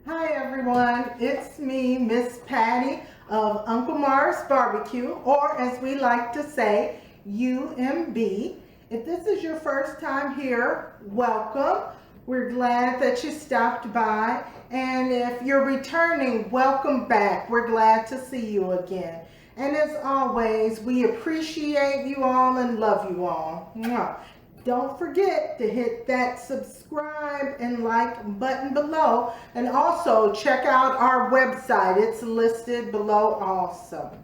Hi everyone, it's me, Miss Patty of Uncle Mar's Barbecue, or as we like to say, UMB. If this is your first time here, welcome. We're glad that you stopped by, and if you're returning, welcome back. We're glad to see you again. And as always, we appreciate you all and love you all. Mwah. Don't forget to hit that subscribe and like button below, and also check out our website. It's listed below also.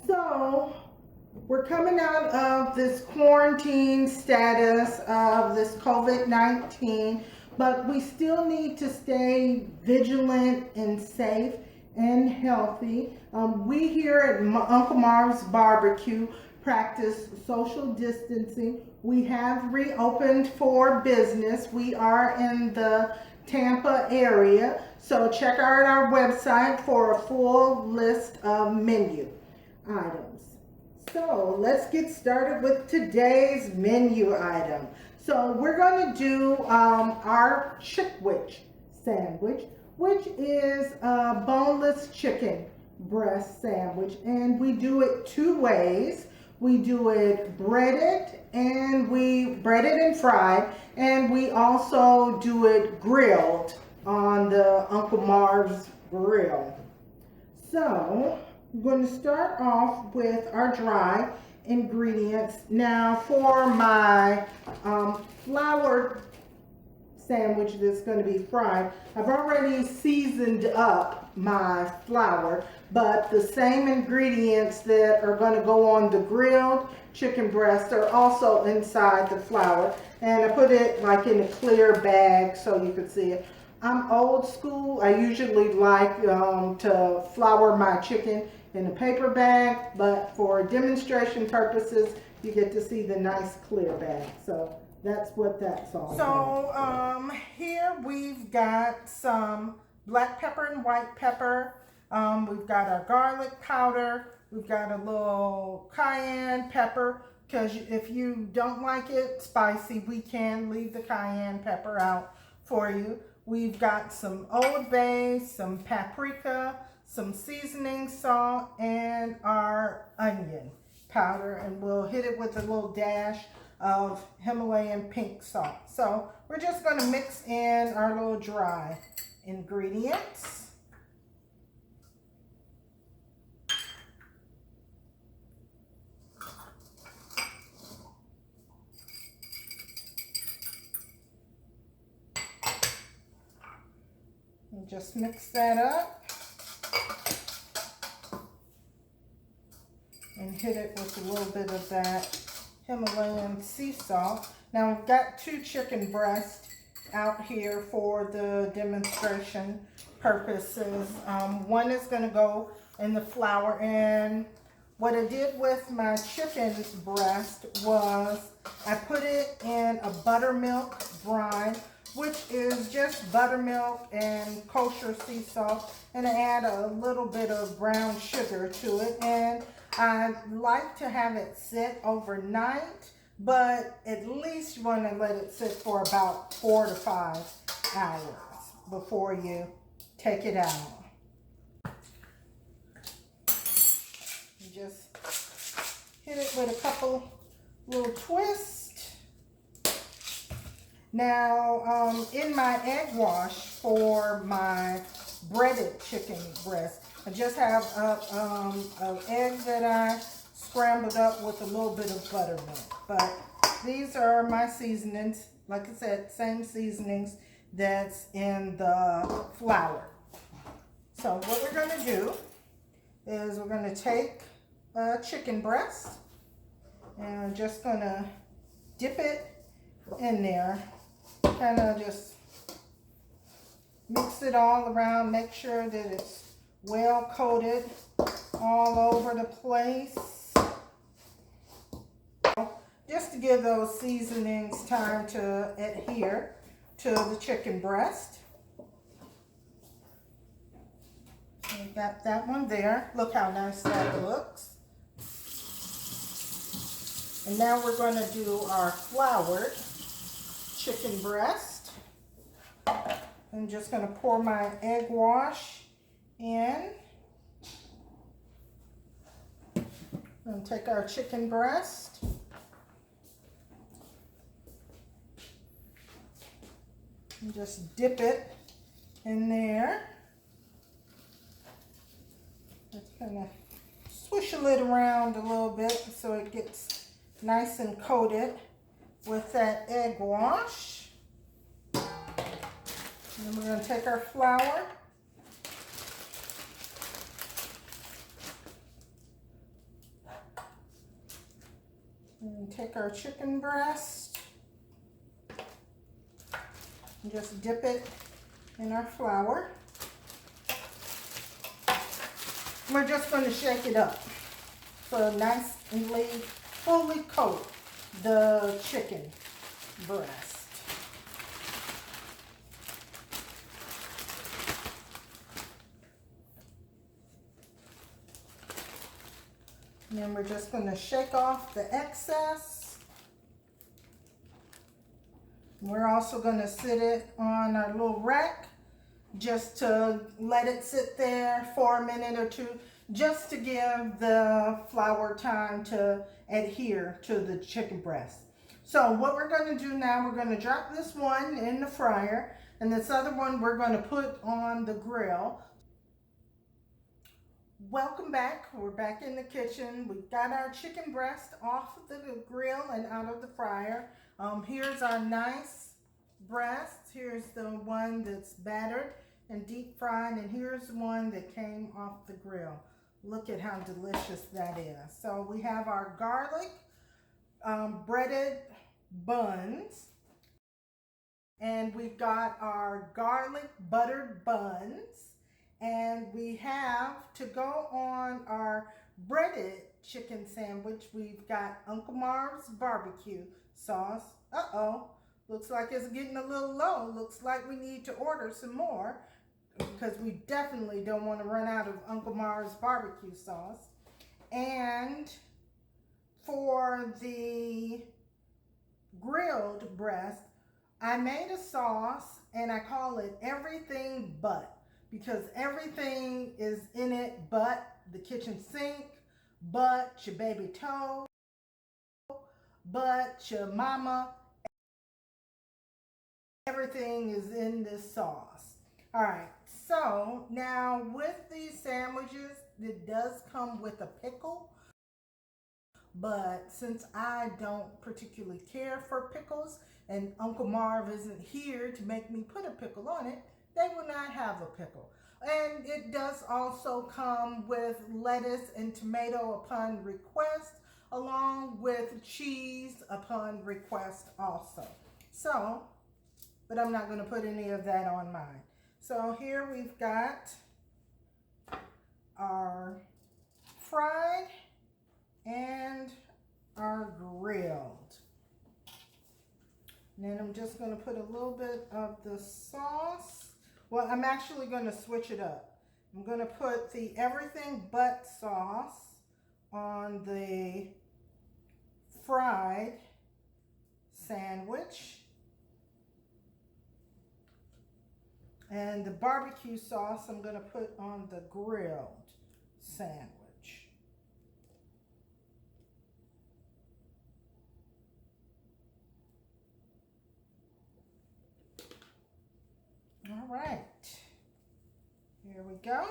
So we're coming out of this quarantine status of this COVID-19, but we still need to stay vigilant and safe and healthy. We here at Uncle Mar's Barbecue practice social distancing. We have reopened for business. We are in the Tampa area, so check out our website for a full list of menu items. So let's get started with today's menu item. So we're going to do our chickwich sandwich, which is a boneless chicken breast sandwich, and we do it two ways. We do it breaded and fried, and we also do it grilled on the Uncle Mar's grill. So I'm going to start off with our dry ingredients. Now for my flour sandwich that's going to be fried, I've already seasoned up my flour, but the same ingredients that are going to go on the grilled chicken breast are also inside the flour, and I put it like in a clear bag so you can see it. I'm old school. I usually like to flour my chicken in a paper bag, but for demonstration purposes you get to see the nice clear bag. So that's what that's all about. So here we've got some black pepper and white pepper. We've got our garlic powder. We've got a little cayenne pepper, because if you don't like it spicy, we can leave the cayenne pepper out for you. We've got some Old Bay, some paprika, some seasoning salt, and our onion powder, and we'll hit it with a little dash of Himalayan pink salt. So we're just going to mix in our little dry ingredients. And just mix that up and hit it with a little bit of that Himalayan sea salt. Now we've got two chicken breasts out here for the demonstration purposes. One is going to go in the flour, and what I did with my chicken breast was I put it in a buttermilk brine, which is just buttermilk and kosher sea salt, and I add a little bit of brown sugar to it, and I like to have it sit overnight, but at least you want to let it sit for about 4 to 5 hours before you take it out. You just hit it with a couple little twists. Now, in my egg wash for my breaded chicken breast, I just have an egg that I scrambled up with a little bit of buttermilk. But these are my seasonings. Like I said, same seasonings that's in the flour. So what we're going to do is we're going to take a chicken breast, and I'm just going to dip it in there. Kind of just mix it all around, make sure that it's well coated all over the place, just to give those seasonings time to adhere to the chicken breast. We got that one there. Look how nice that looks. And now we're going to do our floured chicken breast. I'm just going to pour my egg wash in. And take our chicken breast. And just dip it in there. Just kind of swish the lid around a little bit so it gets nice and coated with that egg wash. And then we're going to take our flour. And take our chicken breast. And just dip it in our flour. We're just going to shake it up so nice and fully coat the chicken breast. And then we're just going to shake off the excess. We're also going to sit it on our little rack just to let it sit there for a minute or two, just to give the flour time to adhere to the chicken breast. So what we're going to do now, we're going to drop this one in the fryer, and this other one we're going to put on the grill. Welcome back. We're back in the kitchen. We've got our chicken breast off of the grill and out of the fryer. Here's our nice breast. Here's the one that's battered and deep fried, and here's the one that came off the grill. Look at how delicious that is. So we have our garlic breaded buns, and we've got our garlic buttered buns, and we have, to go on our breaded chicken sandwich, we've got Uncle Marv's barbecue sauce. Looks like it's getting a little low. Looks like we need to order some more, because we definitely don't want to run out of Uncle Marv's barbecue sauce. And for the grilled breast, I made a sauce and I call it everything but, because everything is in it but the kitchen sink, but your baby toe, but your mama. Everything is in this sauce. All right, so now with these sandwiches, it does come with a pickle, but since I don't particularly care for pickles and Uncle Marv isn't here to make me put a pickle on it, they will not have a pickle. And it does also come with lettuce and tomato upon request, along with cheese upon request also. So, but I'm not going to put any of that on mine. So here we've got our fried and our grilled. And then I'm just going to put a little bit of the sauce. Well, I'm actually going to switch it up. I'm going to put the everything but sauce on the fried sandwich. And the barbecue sauce I'm going to put on the grilled sandwich. All right, here we go.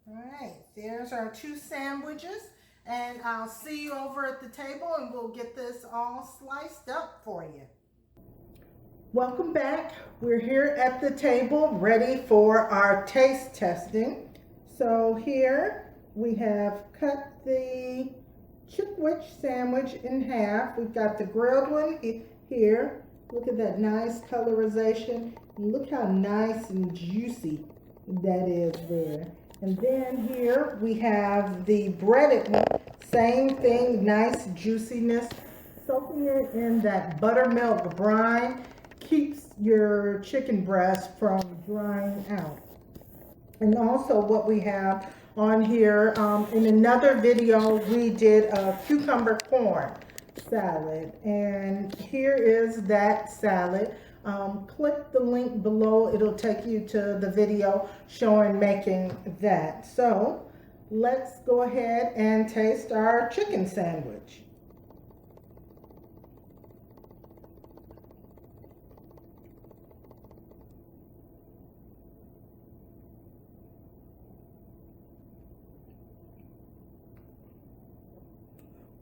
All right, there's our two sandwiches, and I'll see you over at the table and we'll get this all sliced up for you. Welcome back. We're here at the table ready for our taste testing. So here we have cut the Chipwich sandwich in half. We've got the grilled one here. Look at that nice colorization. And look how nice and juicy that is there. And then here we have the breaded one. Same thing, nice juiciness. Soaking it in that buttermilk brine keeps your chicken breast from drying out. And also what we have on here, in another video we did a cucumber corn. salad. And here is that salad. Click the link below. It'll take you to the video showing making that. So let's go ahead and taste our chicken sandwich.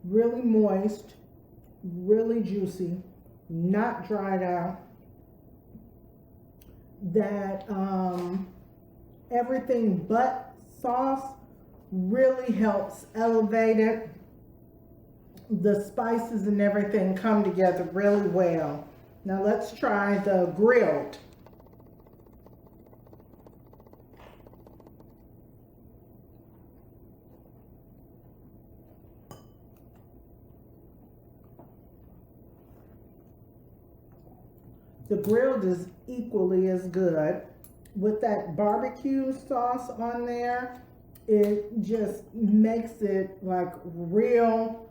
Really moist, really juicy, not dried out. That everything but sauce really helps elevate it. The spices and everything come together really well. Now let's try the grilled. The grilled is equally as good. With that barbecue sauce on there, it just makes it like real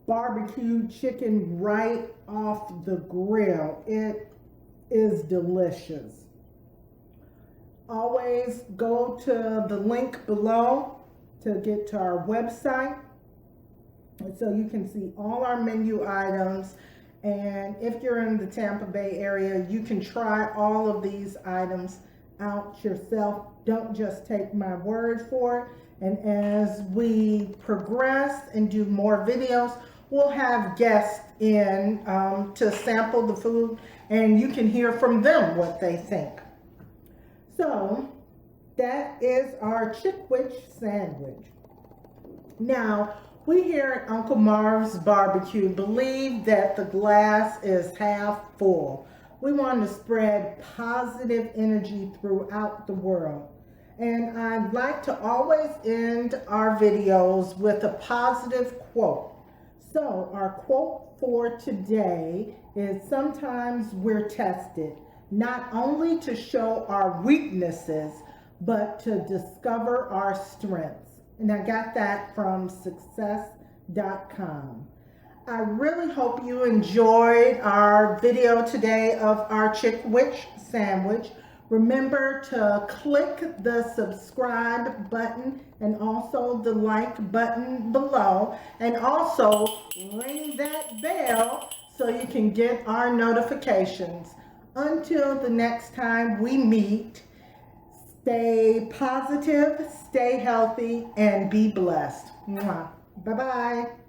barbecue chicken right off the grill. It is delicious. Always go to the link below to get to our website, so you can see all our menu items. And if you're in the Tampa Bay area, you can try all of these items out yourself. Don't just take my word for it. And as we progress and do more videos, we'll have guests in to sample the food, and you can hear from them what they think. So that is our Chickwich sandwich. Now, we here at Uncle Marv's Barbecue believe that the glass is half full. We want to spread positive energy throughout the world. And I'd like to always end our videos with a positive quote. So our quote for today is, sometimes we're tested, not only to show our weaknesses, but to discover our strengths. And I got that from success.com. I really hope you enjoyed our video today of our Chickwich sandwich. Remember to click the subscribe button and also the like button below, and also ring that bell so you can get our notifications. Until the next time we meet, stay positive, stay healthy, and be blessed. Bye-bye.